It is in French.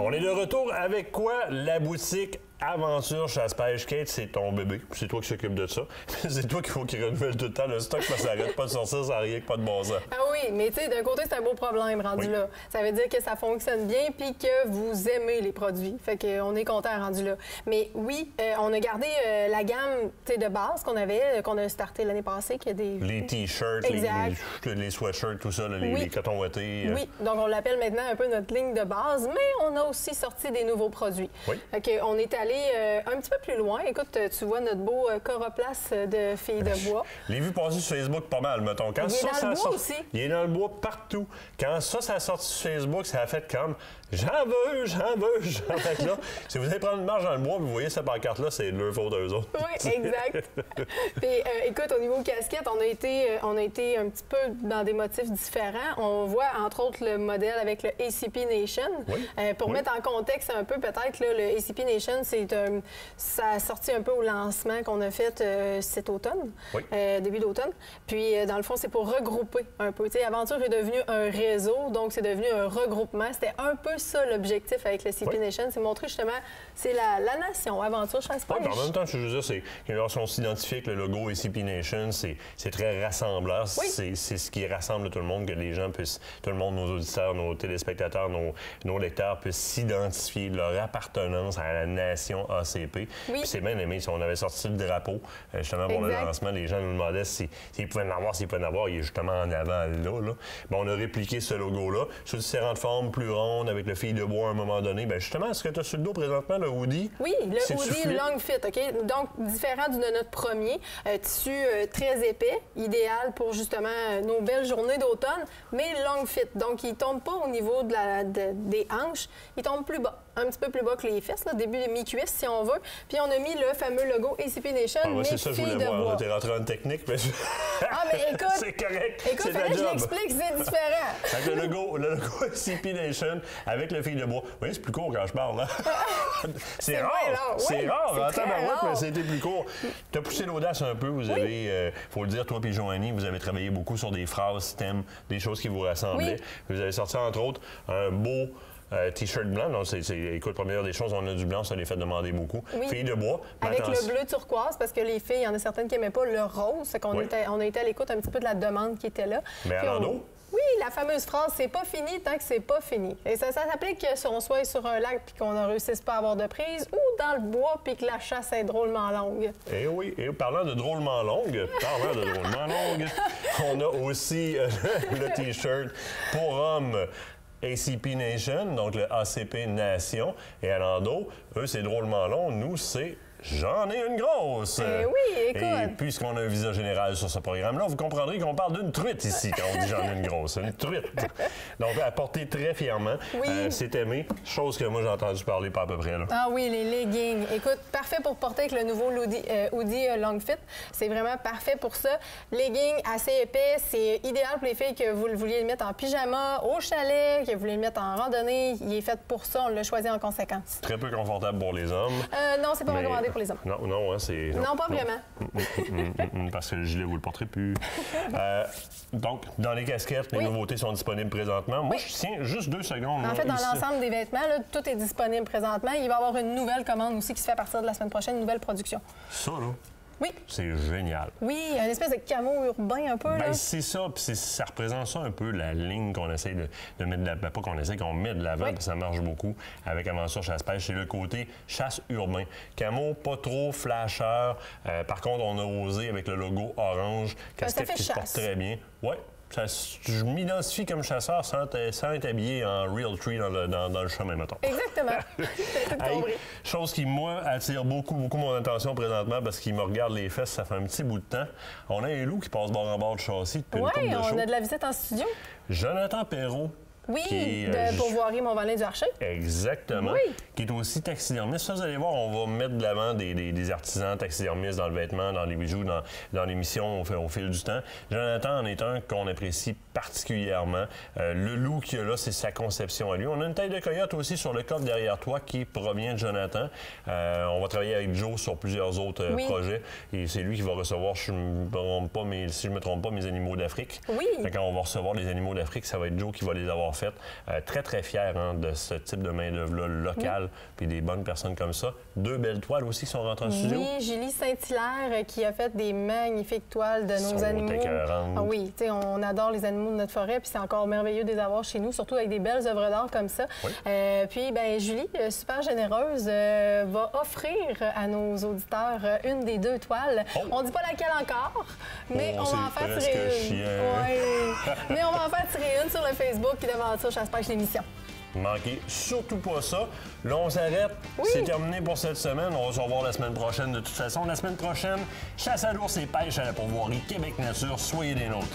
On est de retour avec quoi? La boutique Aventure Chasse-Pêche. Kate, c'est ton bébé. C'est toi qui s'occupe de ça. C'est toi qu'il faut qu'il renouvelle tout le temps le stock parce que ça n'arrête pas de sortir sans rien que pas de bon sens. Ah oui, mais tu sais, d'un côté, c'est un beau problème rendu là. Ça veut dire que ça fonctionne bien puis que vous aimez les produits. Fait qu'on est content rendu là. Mais oui, on a gardé la gamme de base qu'on a starté l'année passée. Qui a des... Les t-shirts, les sweatshirts, tout ça, les cotons ouatés. Oui, donc on l'appelle maintenant un peu notre ligne de base, mais on a aussi sorti des nouveaux produits. Oui. Fait qu'on est allé un petit peu plus loin. Écoute, tu vois notre beau Coroplace de filles de bois. Je l'ai vu passer sur Facebook pas mal, mettons. Quand il est dans le bois aussi. Il est dans le bois partout. Quand ça a sorti sur Facebook, ça a fait comme « J'en veux! » Fait que là, si vous allez prendre une marche dans le bois, vous voyez cette pancarte-là, c'est leur faute d'eux autres. Oui, exact. Puis, écoute, au niveau casquette, on a été un petit peu dans des motifs différents. On voit, entre autres, le modèle avec le ACP Nation. Oui. Pour mettre en contexte un peu, peut-être, là, le ACP Nation, ça a sorti un peu au lancement qu'on a fait cet automne, début d'automne. Puis, dans le fond, c'est pour regrouper un peu. Tu sais, Aventure est devenu un réseau, donc c'est devenu un regroupement. C'était un peu ça l'objectif avec le ACP Nation, c'est montrer justement, c'est la nation, Aventure Chasse-Pêche. Oui, en même temps, je veux dire, on s'identifie avec le logo ACP Nation, c'est très rassembleur. Oui. C'est ce qui rassemble tout le monde, que les gens puissent, tout le monde, nos auditeurs, nos téléspectateurs, nos lecteurs puissent s'identifier leur appartenance à la nation ACP. Oui. Puis c'est bien aimé. Si on avait sorti le drapeau, justement, pour le lancement, les gens nous demandaient s'ils pouvaient en avoir, s'ils pouvaient en avoir. Il est justement en avant là. Bon, on a répliqué ce logo-là sous différentes formes, plus rondes, avec le fil de bois à un moment donné. Bien, justement, est-ce que tu as sur le dos présentement le hoodie? Oui, le hoodie Long Fit, OK? Donc, différent de notre premier. Tissu très épais, idéal pour justement nos belles journées d'automne, mais Long Fit. Donc, il ne tombe pas au niveau des hanches, il tombe plus bas. Un petit peu plus bas que les fesses, là, début de mi-cuisse, si on veut. Puis, on a mis le fameux logo ACP Nation, mais c'est ça que je voulais voir. T'es rentré en technique, mais... Ah, mais écoute... c'est correct. Écoute, fallait que je l'explique, c'est différent. Avec le logo ACP Nation, avec le fil de bois. Oui, c'est plus court quand je parle, là. C'est rare. C'est rare. En tabarouette, mais c'était plus court. Tu as poussé l'audace un peu. Vous avez, faut le dire, toi et Joanie, vous avez travaillé beaucoup sur des phrases, thèmes, des choses qui vous rassemblaient. Vous avez sorti, entre autres, un beau... T-shirt blanc, donc écoute, première des choses, on a du blanc, ça les fait demander beaucoup. Oui. Filles de bois. Avec le bleu turquoise, parce que les filles, il y en a certaines qui n'aimaient pas le rose, c'est qu'on on a été à l'écoute un petit peu de la demande qui était là. Mais à l'endos? Oui, la fameuse phrase « c'est pas fini tant que c'est pas fini ». Et ça s'applique que si on soit sur un lac puis qu'on ne réussisse pas à avoir de prise ou dans le bois puis que la chasse est drôlement longue. Eh oui, et parlant de drôlement longue, on a aussi le T-shirt pour hommes ACP Nation, donc le ACP Nation, et à l'endos, eux, c'est drôlement long. Nous, c'est J'en ai une grosse! Eh oui, écoute! Et puisqu'on a un visa général sur ce programme-là, vous comprendrez qu'on parle d'une truite ici quand on dit j'en ai une grosse. Une truite! Donc, à porter très fièrement. Oui. C'est aimé. Chose que moi, j'ai entendu parler pas à peu près. Là. Ah oui, les leggings. Écoute, parfait pour porter avec le nouveau hoodie Long Fit. C'est vraiment parfait pour ça. Leggings assez épais. C'est idéal pour les filles que vous vouliez le mettre en pyjama, au chalet, que vous voulez le mettre en randonnée. Il est fait pour ça. On l'a choisi en conséquence. Très peu confortable pour les hommes. Non, c'est pas recommandé pour les hommes. Non, hein, c'est... Non, pas vraiment. Parce que le gilet, vous le porterez plus. Donc, dans les casquettes, les nouveautés sont disponibles présentement. Moi, je tiens juste 2 secondes. En fait, dans l'ensemble des vêtements, là, tout est disponible présentement. Il va y avoir une nouvelle commande aussi qui se fait à partir de la semaine prochaine, une nouvelle production. Ça, là? Oui. C'est génial. Oui, une espèce de camo urbain un peu. Ben, c'est ça, puis ça représente ça un peu, la ligne qu'on essaie de mettre de l'avant. Pas qu'on essaie, qu'on met de l'avant, puis ça marche beaucoup avec Aventure Chasse-Pêche. C'est le côté chasse urbain. Camo, pas trop flasheur. Par contre, on a osé avec le logo orange, casquette qui se porte très bien. Ouais. Je m'identifie comme chasseur sans être habillé en real tree dans le chemin, mettons. Exactement. Chose qui, moi, attire beaucoup mon attention présentement parce qu'il me regarde les fesses, ça fait un petit bout de temps. On a un loup qui passe bord en bord de châssis depuis une couple de shows. On a de la visite en studio. Jonathan Perrault. Oui, de Pourvoirie Mont-Valin du Archer. Exactement. Oui. Qui est aussi taxidermiste. Ça, vous allez voir, on va mettre de l'avant des artisans taxidermistes dans le vêtement, dans les bijoux, dans l'émission au fil du temps. Jonathan en est un qu'on apprécie particulièrement. Le loup qu'il y a là, c'est sa conception à lui. On a une tête de coyote aussi sur le coffre derrière toi qui provient de Jonathan. On va travailler avec Joe sur plusieurs autres projets. Et c'est lui qui va recevoir, si je ne me trompe pas, mes animaux d'Afrique. Oui. Quand on va recevoir les animaux d'Afrique, ça va être Joe qui va les avoir fait. Très, très fiers de ce type de main-d'œuvre-là locale, puis des bonnes personnes comme ça. 2 belles toiles aussi qui sont rentrées en studio. Oui, Julie Saint-Hilaire qui a fait des magnifiques toiles de nos animaux. Ah oui, on adore les animaux de notre forêt, puis c'est encore merveilleux de les avoir chez nous, surtout avec des belles œuvres d'art comme ça. Oui. Puis, ben Julie, super généreuse, va offrir à nos auditeurs une des 2 toiles. Oh. On ne dit pas laquelle encore, mais on va en faire tirer une. Ouais. Mais on va en faire tirer une sur le Facebook puis d'Aventure Chasse-Pêche l'émission. Manquez surtout pas ça. Là, on s'arrête. Oui. C'est terminé pour cette semaine. On va se revoir la semaine prochaine. De toute façon, la semaine prochaine, chasse à l'ours et pêche à la pourvoirie Québec Nature. Soyez des nôtres.